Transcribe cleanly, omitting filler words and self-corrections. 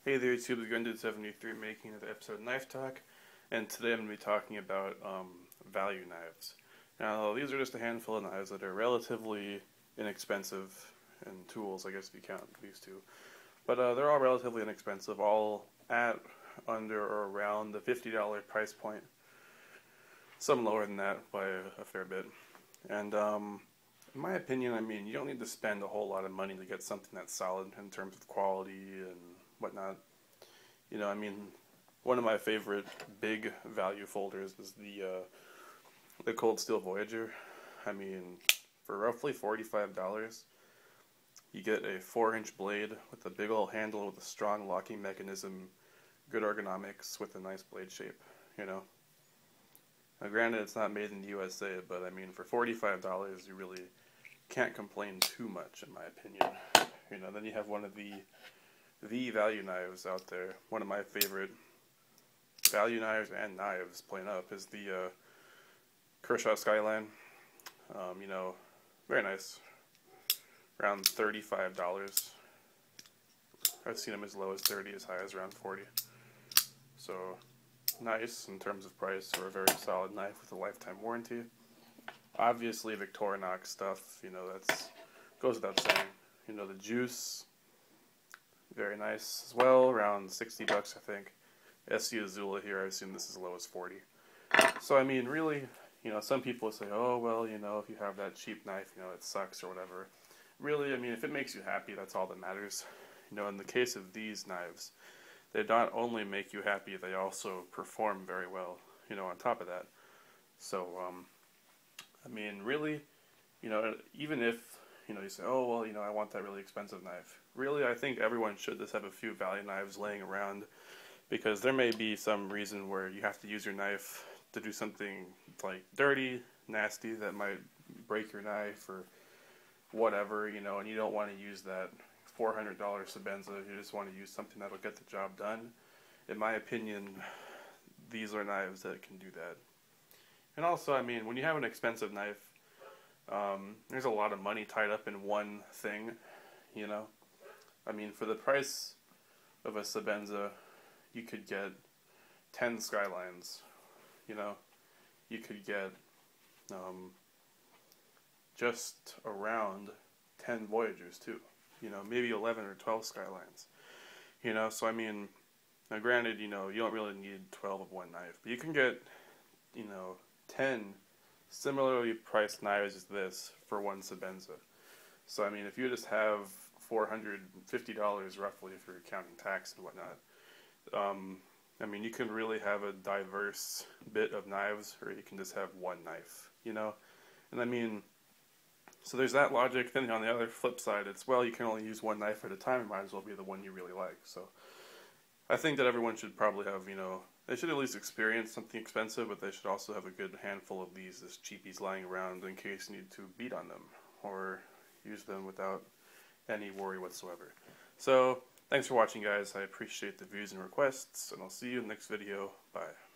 Hey there YouTube, it's Gundude73 making another episode of Knife Talk, and today I'm going to be talking about value knives. Now these are just a handful of knives that are relatively inexpensive, and tools I guess if you count these two. But they're all relatively inexpensive, all at under or around the $50 price point. Some lower than that by a fair bit. And in my opinion, I mean, you don't need to spend a whole lot of money to get something that's solid in terms of quality and whatnot. You know, I mean, one of my favorite big value folders is the Cold Steel Voyager. I mean, for roughly $45, you get a 4-inch blade with a big old handle with a strong locking mechanism, good ergonomics with a nice blade shape, you know. Now granted, it's not made in the USA, but I mean, for $45, you really can't complain too much, in my opinion. You know, then you have one of the value knives out there. One of my favorite value knives and knives, plain up, is the Kershaw Skyline. You know, very nice. Around $35. I've seen them as low as 30, as high as around 40. So, nice in terms of price for a very solid knife with a lifetime warranty. Obviously, Victorinox stuff, you know, that's goes without saying. You know, the Juice, very nice as well, around 60 bucks, I think. SC Azula here, I assume this is as low as 40. So, I mean, really, you know, some people say, oh, well, you know, if you have that cheap knife, you know, it sucks or whatever. Really, I mean, if it makes you happy, that's all that matters. You know, in the case of these knives, they not only make you happy, they also perform very well, you know, on top of that. So, I mean, really, you know, even if, you know, you say, oh, well, you know, I want that really expensive knife. Really, I think everyone should just have a few value knives laying around, because there may be some reason where you have to use your knife to do something, like, dirty, nasty, that might break your knife or whatever, you know, and you don't want to use that $400 Sebenza. You just want to use something that'll get the job done. In my opinion, these are knives that can do that. And also, I mean, when you have an expensive knife, there's a lot of money tied up in one thing, you know. I mean, for the price of a Sebenza, you could get 10 Skylines, you know. You could get just around 10 Voyagers, too. You know, maybe 11 or 12 Skylines. You know, so I mean, now granted, you know, you don't really need 12 of one knife, but you can get, you know, 10 similarly priced knives as this for one Sebenza. So I mean, if you just have $450 roughly, if you're counting tax and whatnot, I mean, you can really have a diverse bit of knives, or you can just have one knife, you know? And I mean, so there's that logic. Then on the other flip side, it's, well, you can only use one knife at a time. It might as well be the one you really like. So I think that everyone should probably have, you know, they should at least experience something expensive, but they should also have a good handful of these as cheapies lying around in case you need to beat on them or use them without any worry whatsoever. So thanks for watching, guys. I appreciate the views and requests, and I'll see you in the next video. Bye.